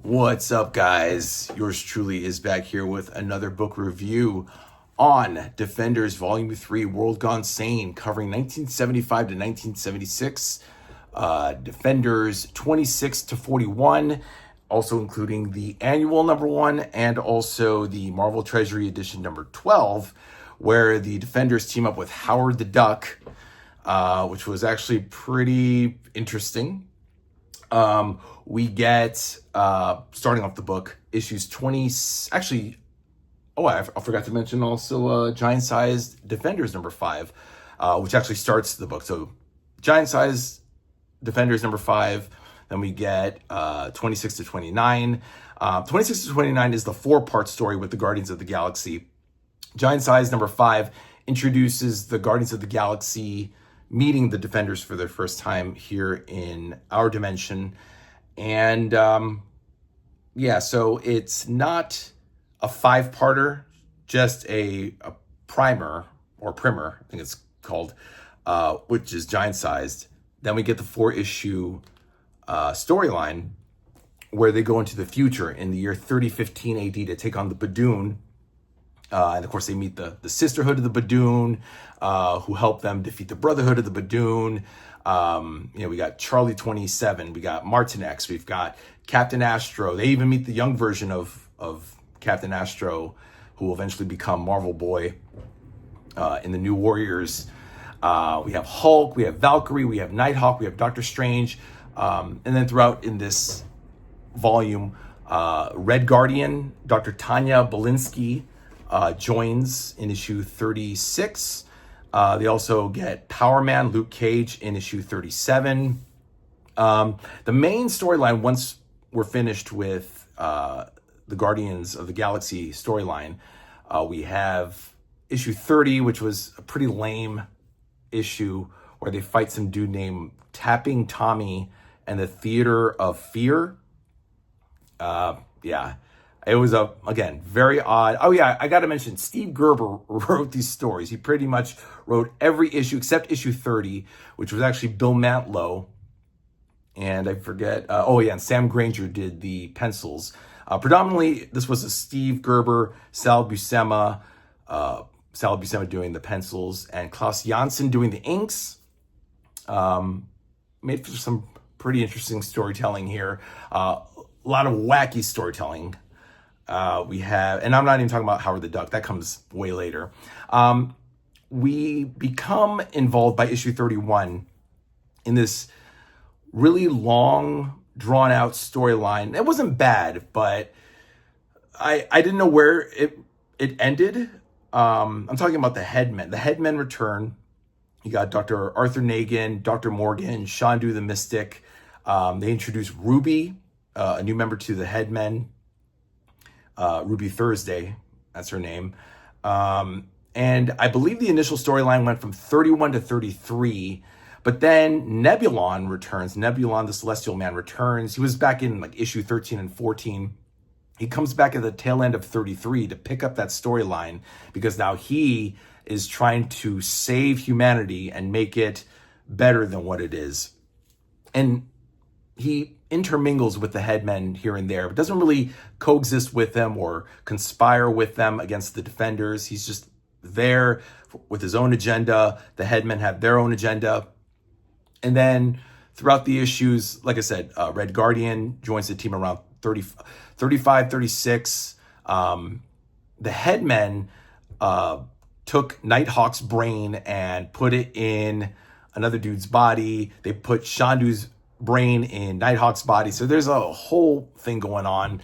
What's up, guys? Yours truly is back here with another book review on Defenders Volume 3, World Gone Sane, covering 1975 to 1976. Defenders 26 to 41, also including the annual number 1 and also the Marvel Treasury Edition number 12, where the Defenders team up with Howard the Duck, which was actually pretty interesting. We get, starting off the book, issues 20, actually, I forgot to mention also Giant-Sized Defenders number 5, which actually starts the book. So Giant-Sized Defenders number 5, then we get 26 to 29. 26 to 29 is the 4-part story with the Guardians of the Galaxy. Giant-Sized number 5 introduces the Guardians of the Galaxy meeting the Defenders for their first time here in our dimension. And so it's not a 5-parter, just a primer, or primer, I think it's called, which is giant-sized. Then we get the 4-issue storyline where they go into the future in the year 3015 AD to take on the Badoon. And of course, they meet the Sisterhood of the Badoon, who help them defeat the Brotherhood of the Badoon. We got Charlie 27, we got Martin X, we've got Captain Astro. They even meet the young version of Captain Astro, who will eventually become Marvel Boy in the New Warriors. We have Hulk, we have Valkyrie, we have Nighthawk, we have Doctor Strange. And then throughout in this volume, Red Guardian, Dr. Tanya Belinsky, joins in issue 36. They also get Power Man, Luke Cage in issue 37. The main storyline, once we're finished with the Guardians of the Galaxy storyline, we have issue 30, which was a pretty lame issue where they fight some dude named Tapping Tommy and the Theater of Fear. It was, again, very odd. Oh, yeah, I got to mention, Steve Gerber wrote these stories. He pretty much wrote every issue except issue 30, which was actually Bill Mantlo. And I forget, and Sam Granger did the pencils. Predominantly, this was a Steve Gerber, Sal Buscema doing the pencils, and Klaus Janson doing the inks. Made for some pretty interesting storytelling here. A lot of wacky storytelling. We have, and I'm not even talking about Howard the Duck, that comes way later. We become involved by issue 31 in this really long, drawn-out storyline. It wasn't bad, but I didn't know where it ended. I'm talking about the Headmen. The Headmen return. You got Dr. Arthur Nagin, Dr. Morgan, Shandu the Mystic. They introduce Ruby, a new member to the Headmen. Ruby Thursday, that's her name. And I believe the initial storyline went from 31 to 33, but then Nebulon returns. Nebulon, the Celestial Man, returns. He was back in like issue 13 and 14. He comes back at the tail end of 33 to pick up that storyline because now he is trying to save humanity and make it better than what it is. And he intermingles with the Headmen here and there, but doesn't really coexist with them or conspire with them against the Defenders. He's just there with his own agenda. The Headmen have their own agenda. And then throughout the issues, like I said, Red Guardian joins the team around 35, 36. The Headmen took Nighthawk's brain and put it in another dude's body. They put Shandu's brain in Nighthawk's body. So there's a whole thing going on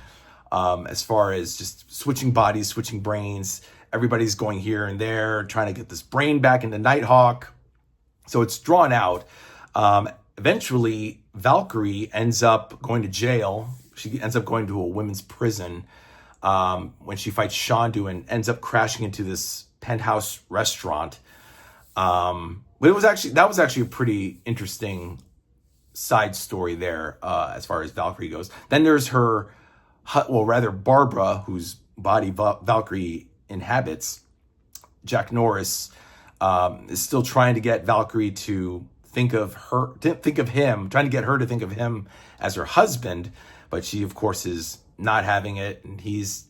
as far as just switching bodies, switching brains. Everybody's going here and there, trying to get this brain back into Nighthawk. So it's drawn out. Eventually, Valkyrie ends up going to jail. She ends up going to a women's prison when she fights Shandu and ends up crashing into this penthouse restaurant. But that was actually a pretty interesting side story there as far as Valkyrie goes. Then there's Barbara, whose body Valkyrie inhabits. Jack Norris is still trying to get Valkyrie to trying to get her to think of him as her husband, but she, of course, is not having it, and he's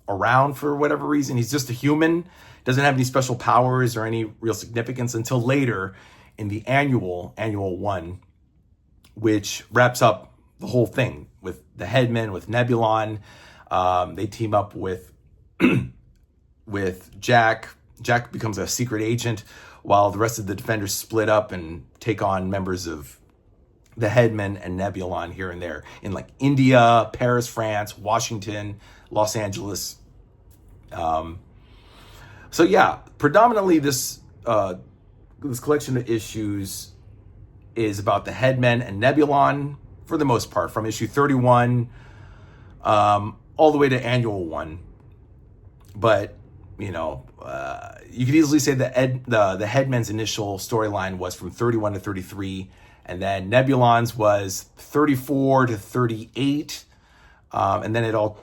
around for whatever reason. He's just a human, doesn't have any special powers or any real significance until later in the annual one, which wraps up the whole thing with the Headmen, with Nebulon. They team up with Jack. Jack becomes a secret agent while the rest of the Defenders split up and take on members of the Headmen and Nebulon here and there in like India, Paris, France, Washington, Los Angeles. So yeah, predominantly this collection of issues is about the Headmen and Nebulon for the most part, from issue 31 all the way to annual 1. But you know, you could easily say that the Headmen's initial storyline was from 31 to 33, and then Nebulon's was 34 to 38, and then it all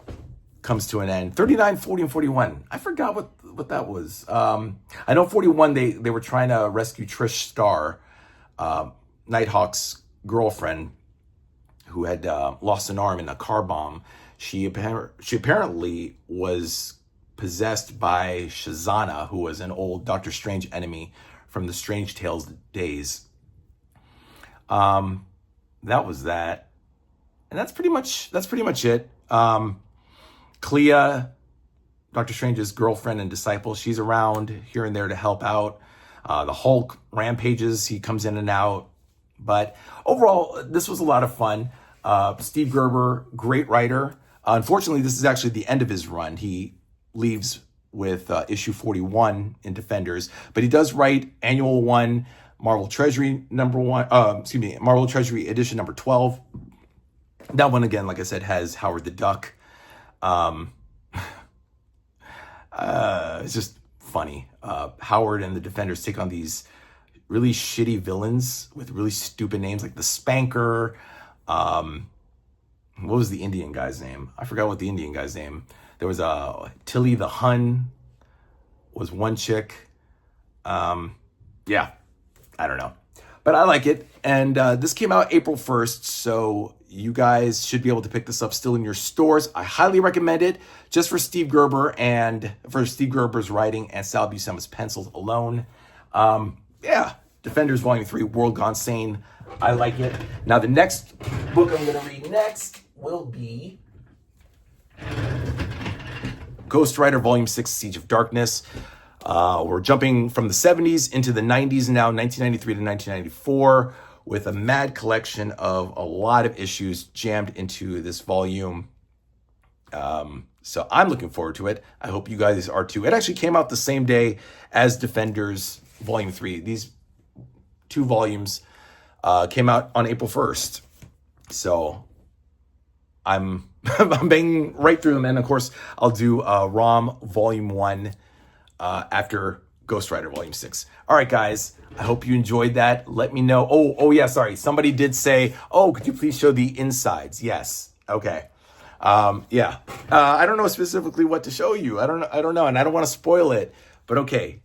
comes to an end. 39, 40, and 41. I forgot what that was. I know 41, they were trying to rescue Trish Starr, Nighthawk's girlfriend, who had lost an arm in a car bomb. She apparently was possessed by Shazana, who was an old Doctor Strange enemy from the Strange Tales days. That was that. And that's pretty much it. Clea, Doctor Strange's girlfriend and disciple, she's around here and there to help out. The Hulk rampages, he comes in and out. But overall, this was a lot of fun. Steve Gerber, great writer. Unfortunately, this is actually the end of his run. He leaves with issue 41 in Defenders, but he does write annual 1, Marvel Treasury Marvel Treasury edition number 12. That one, again, like I said, has Howard the Duck. It's just funny. Howard and the Defenders take on these really shitty villains with really stupid names, like the Spanker. What was the Indian guy's name? I forgot what the Indian guy's name. There was Tilly the Hun was one chick. Yeah, I don't know. But I like it. And this came out April 1st, so you guys should be able to pick this up still in your stores. I highly recommend it just for Steve Gerber and for Steve Gerber's writing and Sal Buscema's pencils alone. Yeah, Defenders Volume 3, World Gone Sane. I like it. Now, the next book I'm going to read next will be Ghost Rider Volume 6, Siege of Darkness. We're jumping from the 70s into the 90s now, 1993 to 1994, with a mad collection of a lot of issues jammed into this volume. So I'm looking forward to it. I hope you guys are too. It actually came out the same day as Defenders Volume 3. These two volumes came out on April 1st. So I'm banging right through them. And of course, I'll do ROM Volume 1 after Ghost Rider Volume 6. All right, guys, I hope you enjoyed that. Let me know. Oh yeah, sorry. Somebody did say, could you please show the insides? Yes. Okay. Yeah. I don't know specifically what to show you. I don't know. And I don't want to spoil it, but okay.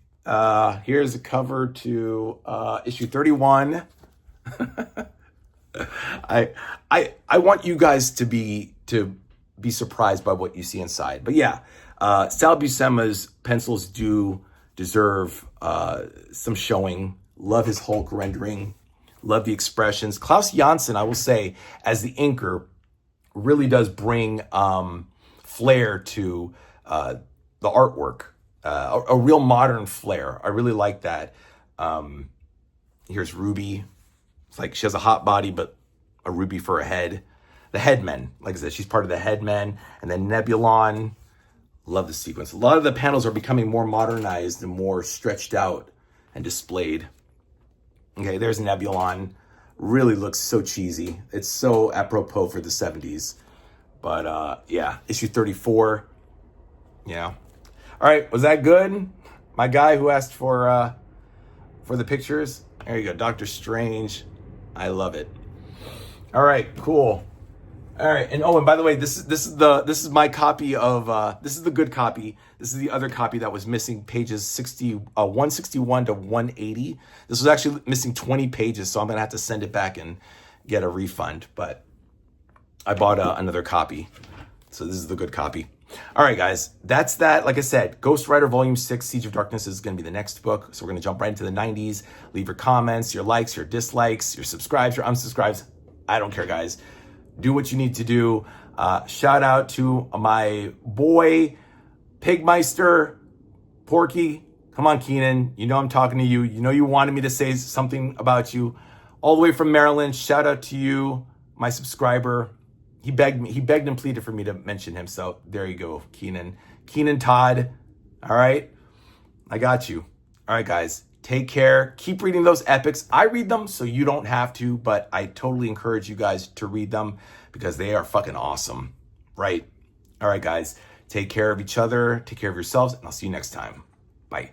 Here's a cover to issue 31. I want you guys to be surprised by what you see inside. But yeah, Sal Buscema's pencils do deserve some showing. Love his Hulk rendering. Love the expressions. Klaus Janson, I will say, as the inker, really does bring flair to the artwork. A real modern flair. I really like that. Here's Ruby. It's like she has a hot body, but a ruby for a head. The Headmen, like I said, she's part of the Headmen. And then Nebulon. Love the sequence. A lot of the panels are becoming more modernized and more stretched out and displayed. Okay, there's Nebulon. Really looks so cheesy. It's so apropos for the 70s. But yeah, issue 34. Yeah. All right, was that good? My guy who asked for the pictures. There you go, Doctor Strange. I love it. All right, cool. All right, and by the way, this is my copy of this is the good copy. This is the other copy that was missing pages 161 to 180. This was actually missing 20 pages, so I'm gonna have to send it back and get a refund. But I bought another copy. So this is the good copy. All right, guys, that's that. Like I said, Ghost Rider Volume 6, Siege of Darkness is going to be the next book. So we're going to jump right into the 90s. Leave your comments, your likes, your dislikes, your subscribes, your unsubscribes. I don't care, guys. Do what you need to do. Shout out to my boy, Pigmeister, Porky. Come on, Keenan. You know I'm talking to you. You know you wanted me to say something about you. All the way from Maryland. Shout out to you, my subscriber. He begged and pleaded for me to mention him. So there you go, Keenan. Keenan Todd. All right. I got you. All right, guys. Take care. Keep reading those epics. I read them so you don't have to, but I totally encourage you guys to read them because they are fucking awesome. Right? All right, guys. Take care of each other. Take care of yourselves, and I'll see you next time. Bye.